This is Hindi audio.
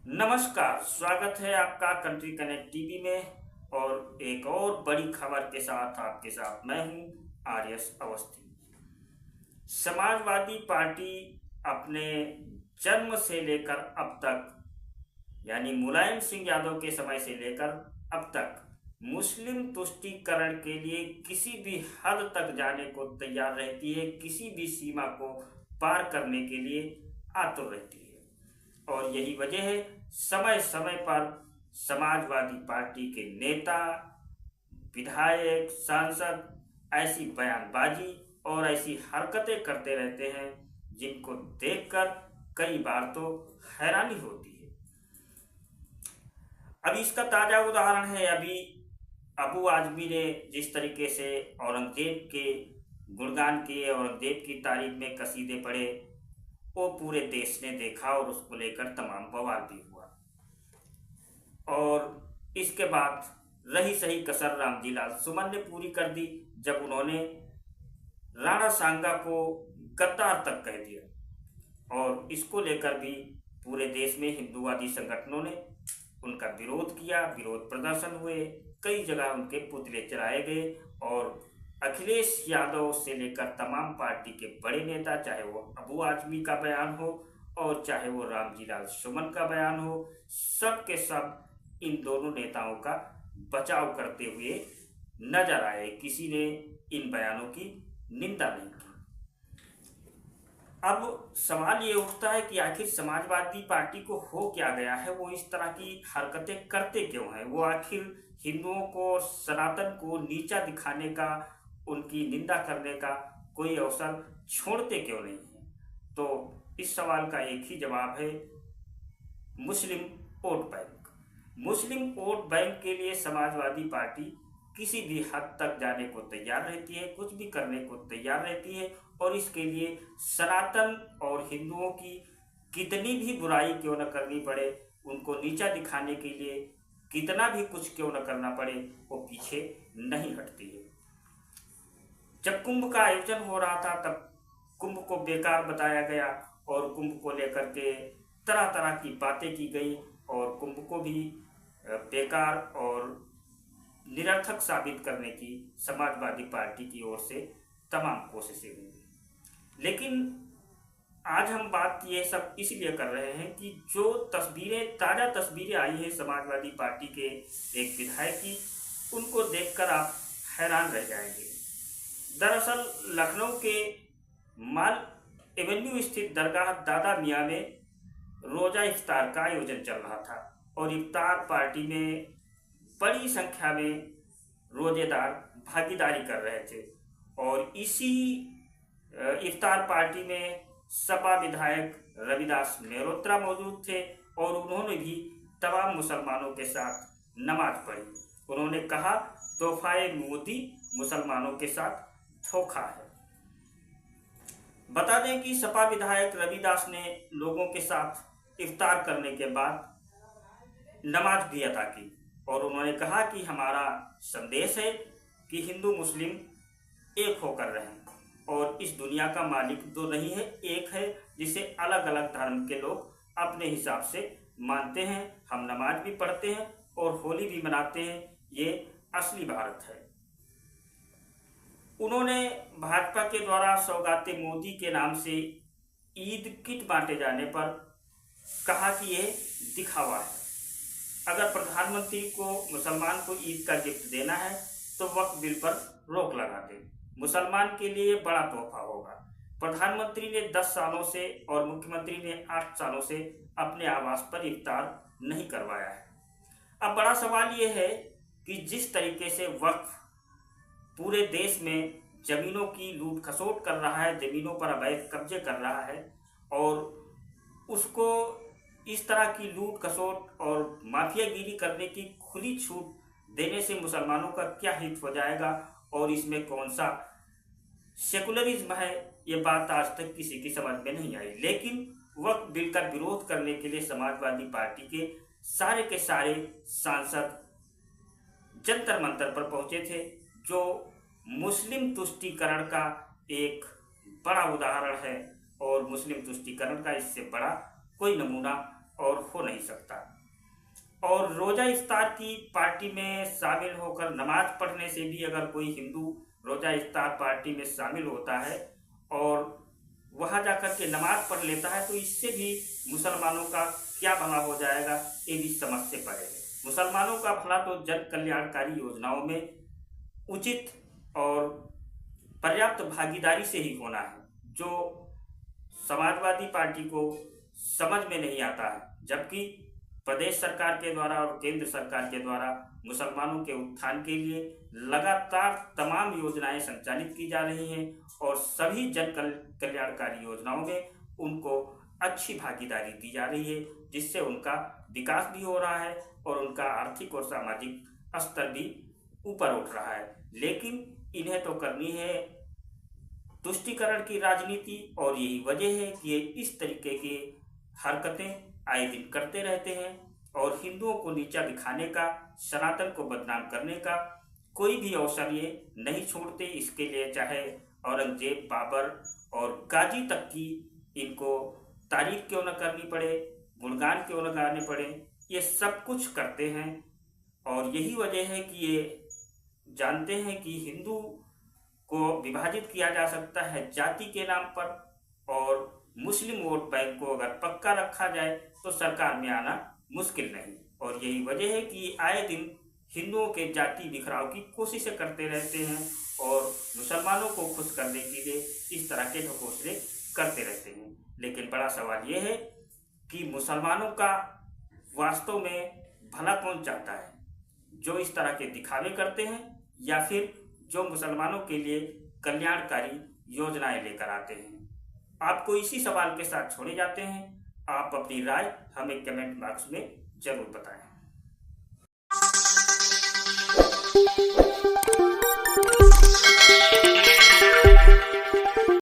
नमस्कार, स्वागत है आपका कंट्री कनेक्ट टीवी में और एक और बड़ी खबर के साथ आपके साथ मैं हूं आर्यस अवस्थी। समाजवादी पार्टी अपने जन्म से लेकर अब तक यानी मुलायम सिंह यादव के समय से लेकर अब तक मुस्लिम तुष्टीकरण के लिए किसी भी हद तक जाने को तैयार रहती है, किसी भी सीमा को पार करने के लिए आतुर रहती है। और यही वजह है समय समय पर समाजवादी पार्टी के नेता, विधायक, सांसद ऐसी बयानबाजी और ऐसी हरकतें करते रहते हैं जिनको देखकर कई बार तो हैरानी होती है। अभी इसका ताजा उदाहरण है, अभी अबू आजमी ने जिस तरीके से औरंगजेब के गुणगान किए, औरंगजेब की तारीफ में कसीदे पढ़े, वो पूरे देश ने देखा और उसको लेकर तमाम बवाल भी हुआ। और इसके बाद रही सही कसर रामजी लाल सुमन ने पूरी कर दी जब उन्होंने राणा सांगा को गद्दार तक कह दिया। और इसको लेकर भी पूरे देश में हिंदूवादी संगठनों ने उनका विरोध किया, विरोध प्रदर्शन हुए, कई जगह उनके पुतले चढ़ाए गए। और अखिलेश यादव से लेकर तमाम पार्टी के बड़े नेता, चाहे वो अबू आजमी का बयान हो और चाहे वो रामजी लाल सुमन का बयान हो, सब के सब इन दोनों नेताओं का बचाव करते हुए नजर आए। किसी ने इन बयानों की निंदा नहीं की। अब सवाल ये उठता है कि आखिर समाजवादी पार्टी को हो क्या गया है, वो इस तरह की हरकतें करते क्यों हैं? वो आखिर हिंदुओं को, सनातन को नीचा दिखाने का, उनकी निंदा करने का कोई अवसर छोड़ते क्यों नहीं है? तो इस सवाल का एक ही जवाब है, मुस्लिम वोट बैंक। मुस्लिम वोट बैंक के लिए समाजवादी पार्टी किसी भी हद तक जाने को तैयार रहती है, कुछ भी करने को तैयार रहती है। और इसके लिए सनातन और हिंदुओं की कितनी भी बुराई क्यों न करनी पड़े, उनको नीचा दिखाने के लिए कितना भी कुछ क्यों न करना पड़े, वो पीछे नहीं हटती है। जब कुंभ का आयोजन हो रहा था तब कुंभ को बेकार बताया गया और कुंभ को लेकर के तरह तरह की बातें की गई और कुंभ को भी बेकार और निरर्थक साबित करने की समाजवादी पार्टी की ओर से तमाम कोशिशें हुई। लेकिन आज हम बात ये सब इसलिए कर रहे हैं कि जो तस्वीरें, ताज़ा तस्वीरें आई हैं समाजवादी पार्टी के एक विधायक की, उनको देखकर आप हैरान रह जाएंगे। दरअसल लखनऊ के माल एवेन्यू स्थित दरगाह दादा मियाँ में रोजा इफ्तार का आयोजन चल रहा था और इफ्तार पार्टी में बड़ी संख्या में रोजेदार भागीदारी कर रहे थे। और इसी इफ्तार पार्टी में सपा विधायक रविदास मेहरोत्रा मौजूद थे और उन्होंने भी तमाम मुसलमानों के साथ नमाज पढ़ी। उन्होंने कहा, तोहफाए मोदी मुसलमानों के साथ धोखा है। बता दें कि सपा विधायक रविदास ने लोगों के साथ इफ्तार करने के बाद नमाज भी अदा की और उन्होंने कहा कि हमारा संदेश है कि हिंदू मुस्लिम एक होकर रहें और इस दुनिया का मालिक दो नहीं है, एक है, जिसे अलग अलग धर्म के लोग अपने हिसाब से मानते हैं। हम नमाज भी पढ़ते हैं और होली भी मनाते हैं, ये असली भारत है। उन्होंने भाजपा के द्वारा सौगाते मोदी के नाम से ईद किट बांटे जाने पर कहा कि यह दिखावा है। अगर प्रधानमंत्री को मुसलमान को ईद का गिफ्ट देना है तो वक्फ बिल पर रोक लगा दे, मुसलमान के लिए बड़ा तोहफा होगा। प्रधानमंत्री ने 10 सालों से और मुख्यमंत्री ने 8 सालों से अपने आवास पर इफ्तार नहीं करवाया है। अब बड़ा सवाल ये है कि जिस तरीके से वक्फ पूरे देश में जमीनों की लूट खसोट कर रहा है, जमीनों पर अवैध कब्जे कर रहा है, और उसको इस तरह की लूट खसोट और माफियागिरी करने की खुली छूट देने से मुसलमानों का क्या हित हो जाएगा और इसमें कौन सा सेकुलरिज्म है, ये बात आज तक किसी की समझ में नहीं आई। लेकिन वक्फ बिल का विरोध करने के लिए समाजवादी पार्टी के सारे सांसद जंतर मंतर पर पहुंचे थे, जो मुस्लिम तुष्टीकरण का एक बड़ा उदाहरण है और मुस्लिम तुष्टीकरण का इससे बड़ा कोई नमूना और हो नहीं सकता। और रोजा इफ्तार की पार्टी में शामिल होकर नमाज पढ़ने से भी अगर कोई हिंदू रोजा इफ्तार पार्टी में शामिल होता है और वहां जाकर के नमाज पढ़ लेता है, तो इससे भी मुसलमानों का क्या भला हो जाएगा, ये भी समझ से परे है। मुसलमानों का भला तो जन कल्याणकारी योजनाओं में उचित और पर्याप्त भागीदारी से ही होना है, जो समाजवादी पार्टी को समझ में नहीं आता है। जबकि प्रदेश सरकार के द्वारा और केंद्र सरकार के द्वारा मुसलमानों के उत्थान के लिए लगातार तमाम योजनाएं संचालित की जा रही हैं और सभी जन कल्याणकारी योजनाओं में उनको अच्छी भागीदारी दी जा रही है, जिससे उनका विकास भी हो रहा है और उनका आर्थिक और सामाजिक स्तर भी ऊपर उठ रहा है। लेकिन इन्हें तो करनी है तुष्टीकरण की राजनीति, और यही वजह है कि ये इस तरीके की हरकतें आए दिन करते रहते हैं और हिंदुओं को नीचा दिखाने का, सनातन को बदनाम करने का कोई भी अवसर ये नहीं छोड़ते। इसके लिए चाहे औरंगजेब, बाबर और गाजी तक की इनको तारीफ क्यों न करनी पड़े, गुणगान क्यों न गाने पड़े, ये सब कुछ करते हैं। और यही वजह है कि ये जानते हैं कि हिंदू को विभाजित किया जा सकता है जाति के नाम पर, और मुस्लिम वोट बैंक को अगर पक्का रखा जाए तो सरकार में आना मुश्किल नहीं। और यही वजह है कि आए दिन हिंदुओं के जाति बिखराव की कोशिशें करते रहते हैं और मुसलमानों को खुश करने के लिए इस तरह के ढकोसले करते रहते हैं। लेकिन बड़ा सवाल यह है कि मुसलमानों का वास्तव में भला कौन चाहता है, जो इस तरह के दिखावे करते हैं या फिर जो मुसलमानों के लिए कल्याणकारी योजनाएं लेकर आते हैं। आपको इसी सवाल के साथ छोड़े जाते हैं। आप अपनी राय हमें कमेंट बॉक्स में जरूर बताएं।